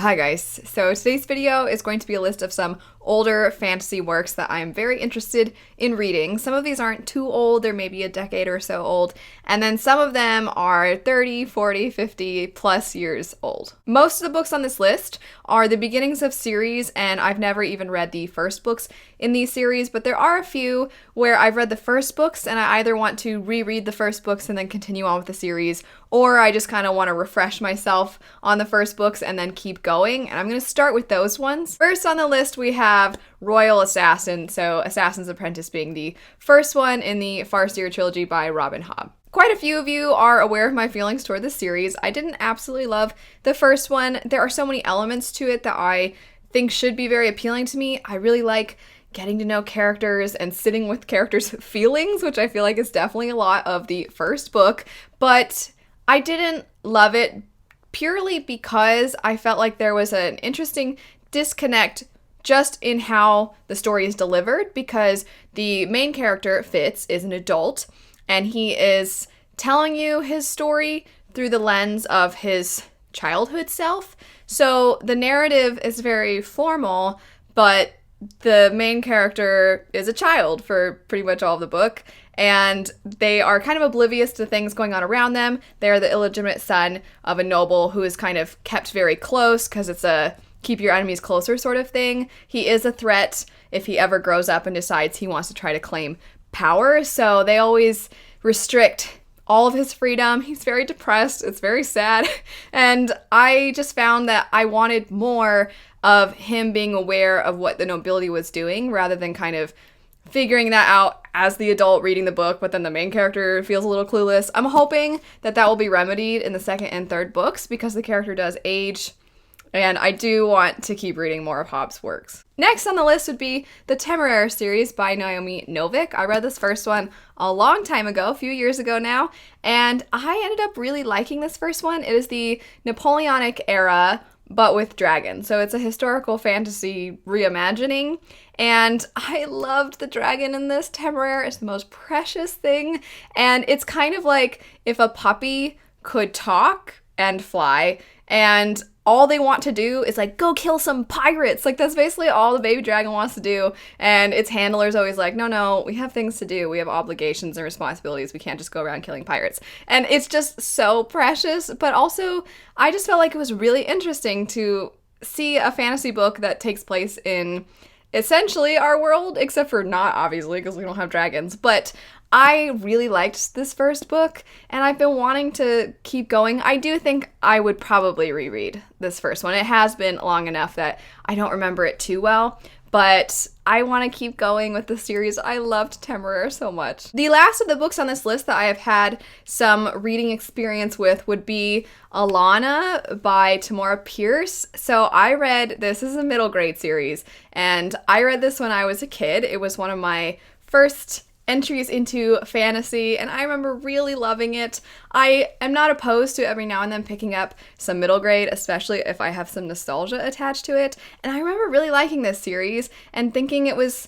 Hi guys, so today's video is going to be a list of some older fantasy works that I'm very interested in reading. Some of these aren't too old, they're maybe a decade or so old, and then some of them are 30, 40, 50 plus years old. Most of the books on this list are the beginnings of series, and I've never even read the first books in these series, but there are a few where I've read the first books and I either want to reread the first books and then continue on with the series, or I just kind of want to refresh myself on the first books and then keep going, and I'm going to start with those ones. First on the list we have Royal Assassin, so Assassin's Apprentice being the first one in the Farseer trilogy by Robin Hobb. Quite a few of you are aware of my feelings toward this series. I didn't absolutely love the first one. There are so many elements to it that I think should be very appealing to me. I really like getting to know characters and sitting with characters' feelings, which I feel like is definitely a lot of the first book, but I didn't love it purely because I felt like there was an interesting disconnect just in how the story is delivered, because the main character, Fitz, is an adult and he is telling you his story through the lens of his childhood self. So the narrative is very formal, but the main character is a child for pretty much all of the book, and they are kind of oblivious to things going on around them. They're the illegitimate son of a noble who is kind of kept very close because it's a keep your enemies closer sort of thing. He is a threat if he ever grows up and decides he wants to try to claim power, so they always restrict all of his freedom. He's very depressed. It's very sad. And I just found that I wanted more of him being aware of what the nobility was doing rather than kind of figuring that out as the adult reading the book, but then the main character feels a little clueless. I'm hoping that that will be remedied in the second and third books because the character does age, and I do want to keep reading more of Hobb's works. Next on the list would be the Temeraire series by Naomi Novik. I read this first one a long time ago, a few years ago now, and I ended up really liking this first one. It is the Napoleonic era, but with dragons. So it's a historical fantasy reimagining, and I loved the dragon in this. Temeraire is the most precious thing, and it's kind of like if a puppy could talk and fly, and all they want to do is like go kill some pirates. Like that's basically all the baby dragon wants to do, and its handler's always like, no, we have things to do, we have obligations and responsibilities, we can't just go around killing pirates. And it's just so precious, but also I just felt like it was really interesting to see a fantasy book that takes place in essentially our world, except for not, obviously, because we don't have dragons. But I really liked this first book, and I've been wanting to keep going. I do think I would probably reread this first one. It has been long enough that I don't remember it too well, but I want to keep going with the series. I loved Temeraire so much. The last of the books on this list that I have had some reading experience with would be Alana by Tamora Pierce. So I read this is a middle grade series, and I read this when I was a kid. It was one of my first entries into fantasy, and I remember really loving it. I am not opposed to every now and then picking up some middle grade, especially if I have some nostalgia attached to it. And I remember really liking this series and thinking it was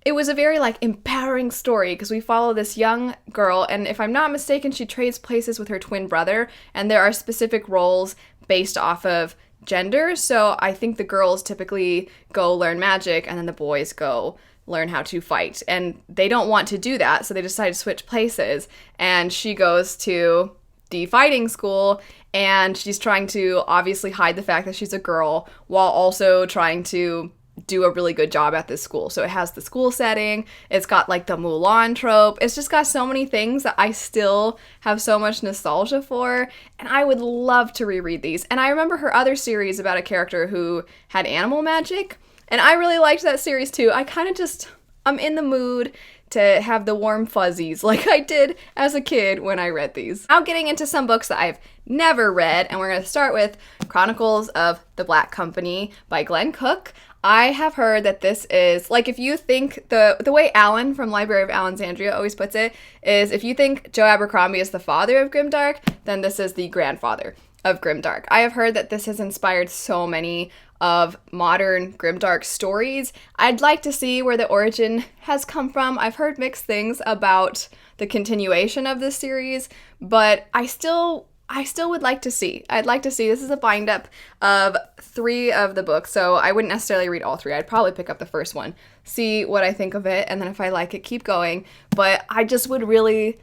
a very like empowering story because we follow this young girl, and if I'm not mistaken, she trades places with her twin brother, and there are specific roles based off of gender. So I think the girls typically go learn magic and then the boys go learn how to fight, and they don't want to do that, so they decide to switch places, and she goes to the fighting school, and she's trying to obviously hide the fact that she's a girl while also trying to do a really good job at this school. So it has the school setting, it's got like the Mulan trope, it's just got so many things that I still have so much nostalgia for, and I would love to reread these. And I remember her other series about a character who had animal magic, and I really liked that series too. I kind of just, I'm in the mood to have the warm fuzzies like I did as a kid when I read these. Now getting into some books that I've never read, and we're going to start with Chronicles of the Black Company by Glenn Cook. I have heard that this is, like, if you think, the way Alan from Library of Alexandria always puts it, is if you think Joe Abercrombie is the father of grimdark, then this is the grandfather of grimdark. I have heard that this has inspired so many of modern grimdark stories. I'd like to see where the origin has come from. I've heard mixed things about the continuation of this series, but I still I still would like to see. I'd like to see. This is a bind up of 3 of the books, so I wouldn't necessarily read all 3. I'd probably pick up the first one, see what I think of it, and then if I like it, keep going. But I would really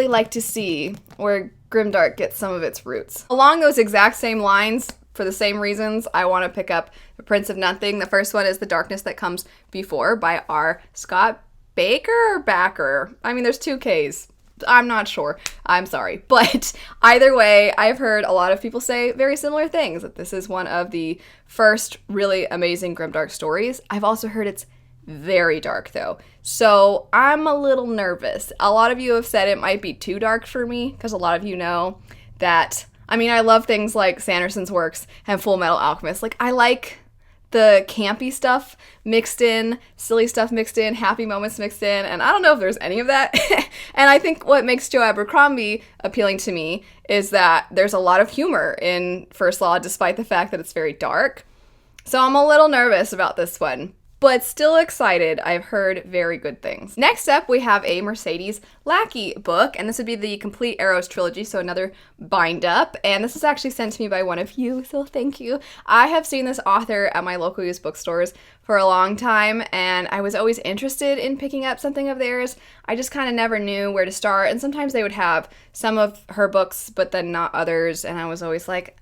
like to see where grimdark gets some of its roots. Along those exact same lines, for the same reasons, I want to pick up The Prince of Nothing. The first one is The Darkness That Comes Before by R. Scott Baker or Backer? I mean, there's 2 Ks. I'm not sure. I'm sorry. But either way, I've heard a lot of people say very similar things, that this is one of the first really amazing grimdark stories. I've also heard it's very dark, though. So I'm a little nervous. A lot of you have said it might be too dark for me, because a lot of you know that, I mean, I love things like Sanderson's works and Full Metal Alchemist. Like, I like the campy stuff mixed in, silly stuff mixed in, happy moments mixed in, and I don't know if there's any of that. And I think what makes Joe Abercrombie appealing to me is that there's a lot of humor in First Law, despite the fact that it's very dark. So I'm a little nervous about this one, but still excited. I've heard very good things. Next up, we have a Mercedes Lackey book, and this would be the Complete Arrows trilogy, so another bind up, and this was actually sent to me by one of you, so thank you. I have seen this author at my local used bookstores for a long time, and I was always interested in picking up something of theirs. I just kind of never knew where to start, and sometimes they would have some of her books, but then not others, and I was always like,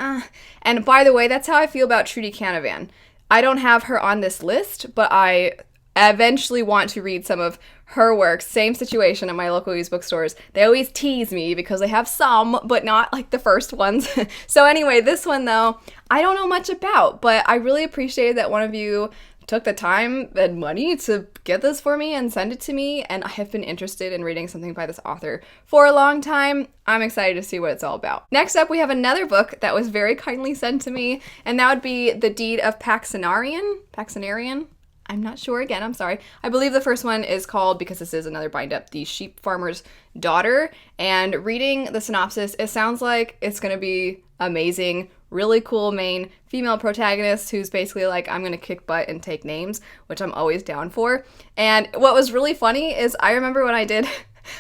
And by the way, that's how I feel about Trudy Canavan. I don't have her on this list, but I eventually want to read some of her works. Same situation at my local used bookstores. They always tease me because they have some, but not like the first ones. So anyway, this one though, I don't know much about, but I really appreciated that one of you took the time and money to get this for me and send it to me, and I have been interested in reading something by this author for a long time. I'm excited to see what it's all about. Next up, we have another book that was very kindly sent to me, and that would be The Deed of Paxonarian? I'm not sure again, I'm sorry. I believe the first one is called, because this is another bind up, The Sheep Farmer's Daughter, and reading the synopsis, it sounds like it's gonna be amazing. Really cool main female protagonist who's basically like, I'm gonna kick butt and take names, which I'm always down for. And what was really funny is I remember when I did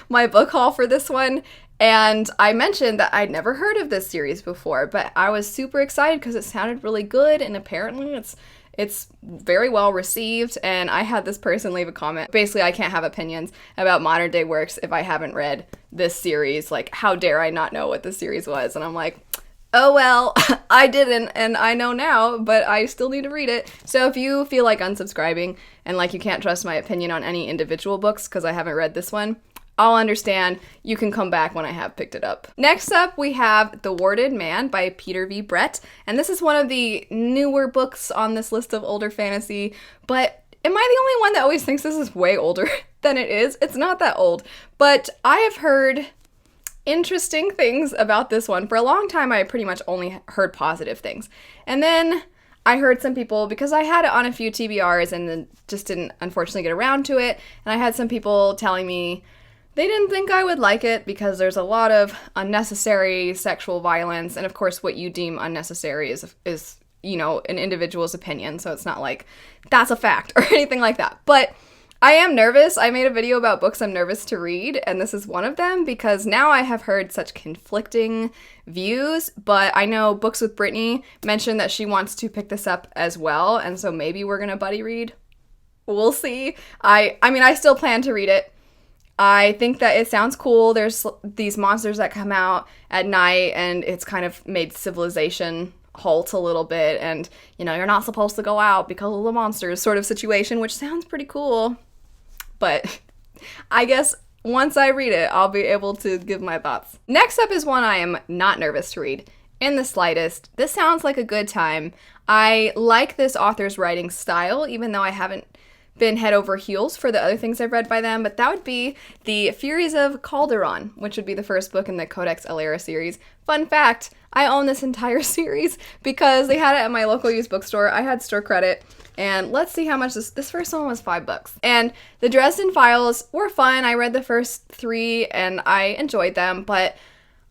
my book haul for this one, and I mentioned that I'd never heard of this series before, but I was super excited because it sounded really good, and apparently it's very well received, and I had this person leave a comment. Basically, I can't have opinions about modern day works if I haven't read this series. Like, how dare I not know what this series was? And I'm like, oh well, I didn't, and I know now, but I still need to read it. So if you feel like unsubscribing and like you can't trust my opinion on any individual books because I haven't read this one, I'll understand. You can come back when I have picked it up. Next up, we have The Warded Man by Peter V. Brett, and this is one of the newer books on this list of older fantasy, but am I the only one that always thinks this is way older than it is? It's not that old, but I have heard interesting things about this one. For a long time, I pretty much only heard positive things. And then I heard some people, because I had it on a few TBRs and then just didn't unfortunately get around to it, and I had some people telling me they didn't think I would like it because there's a lot of unnecessary sexual violence, and of course what you deem unnecessary is you know, an individual's opinion, so it's not like that's a fact or anything like that. But I am nervous. I made a video about books I'm nervous to read, and this is one of them because now I have heard such conflicting views, but I know Books with Brittany mentioned that she wants to pick this up as well, and so maybe we're gonna buddy read. We'll see. I mean, I still plan to read it. I think that it sounds cool. There's these monsters that come out at night, and it's kind of made civilization halt a little bit, and, you know, you're not supposed to go out because of the monsters sort of situation, which sounds pretty cool. But I guess once I read it, I'll be able to give my thoughts. Next up is one I am not nervous to read in the slightest. This sounds like a good time. I like this author's writing style, even though I haven't been head over heels for the other things I've read by them, but that would be the Furies of Calderon, which would be the first book in the Codex Alera series. Fun fact, I own this entire series because they had it at my local used bookstore. I had store credit, and let's see how much this first one was $5. And the Dresden Files were fun. I read the first 3 and I enjoyed them, but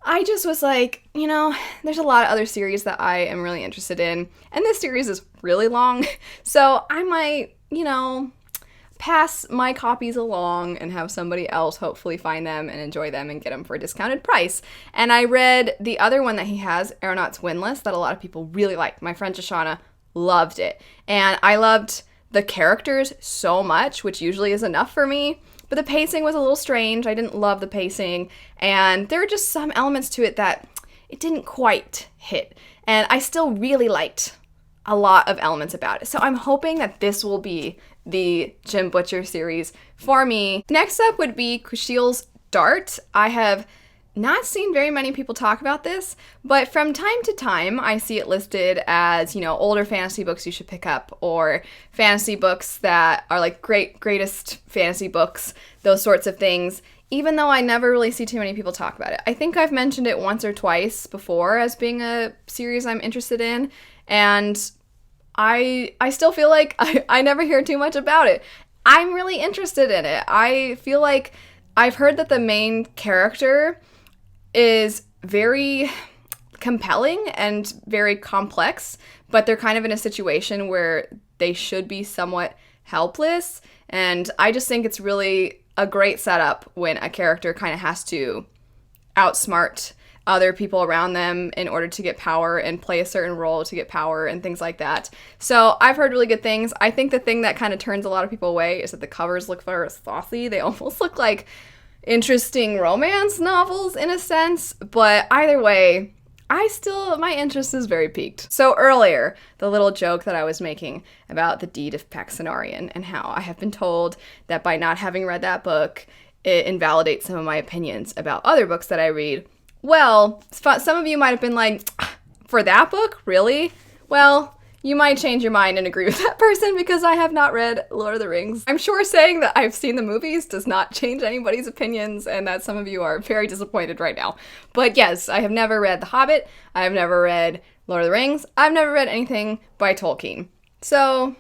I just was like, you know, there's a lot of other series that I am really interested in, and this series is really long, so I might, you know, pass my copies along and have somebody else hopefully find them and enjoy them and get them for a discounted price. And I read the other one that he has, Aeronaut's Windlass, that a lot of people really liked. My friend Shoshana loved it. And I loved the characters so much, which usually is enough for me. But the pacing was a little strange. I didn't love the pacing. And there were just some elements to it that it didn't quite hit. And I still really liked a lot of elements about it. So I'm hoping that this will be the Jim Butcher series for me. Next up would be Kushiel's Dart. I have not seen very many people talk about this, but from time to time I see it listed as, older fantasy books you should pick up, or fantasy books that are like greatest fantasy books, those sorts of things, even though I never really see too many people talk about it. I think I've mentioned it once or twice before as being a series I'm interested in, and I still feel like I never hear too much about it. I'm really interested in it. I feel like I've heard that the main character is very compelling and very complex, but they're kind of in a situation where they should be somewhat helpless, and I just think it's really a great setup when a character kind of has to outsmart other people around them in order to get power and play a certain role to get power and things like that. So I've heard really good things. I think the thing that kind of turns a lot of people away is that the covers look very saucy. They almost look like interesting romance novels in a sense, but either way, my interest is very piqued. So earlier, the little joke that I was making about the Deed of Paxonarian and how I have been told that by not having read that book, it invalidates some of my opinions about other books that I read. Well, some of you might have been like, for that book? Really? Well, you might change your mind and agree with that person because I have not read Lord of the Rings. I'm sure saying that I've seen the movies does not change anybody's opinions, and that some of you are very disappointed right now. But yes, I have never read The Hobbit. I have never read Lord of the Rings. I've never read anything by Tolkien. So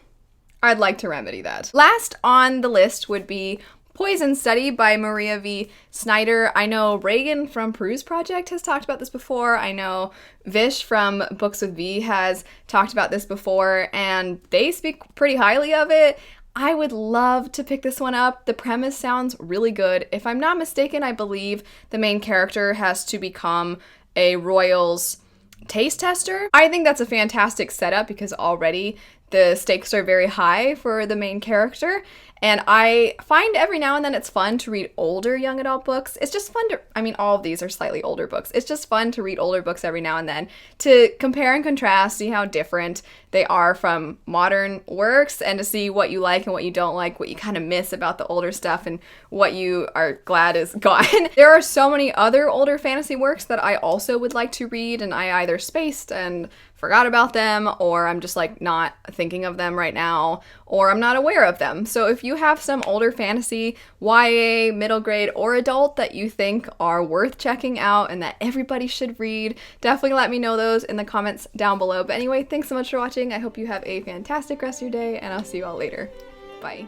I'd like to remedy that. Last on the list would be Poison Study by Maria V. Snyder. I know Reagan from Peruse Project has talked about this before. I know Vish from Books with V has talked about this before, and they speak pretty highly of it. I would love to pick this one up. The premise sounds really good. If I'm not mistaken, I believe the main character has to become a royal's taste tester. I think that's a fantastic setup because already the stakes are very high for the main character. And I find every now and then it's fun to read older young adult books. It's just fun all of these are slightly older books. It's just fun to read older books every now and then to compare and contrast, see how different they are from modern works, and to see what you like and what you don't like, what you kind of miss about the older stuff, and what you are glad is gone. There are so many other older fantasy works that I also would like to read, and I either spaced and forgot about them, or I'm just like not thinking of them right now, or I'm not aware of them. So if you have some older fantasy, YA, middle grade, or adult that you think are worth checking out and that everybody should read, definitely let me know those in the comments down below. But anyway, thanks so much for watching. I hope you have a fantastic rest of your day, and I'll see you all later. Bye.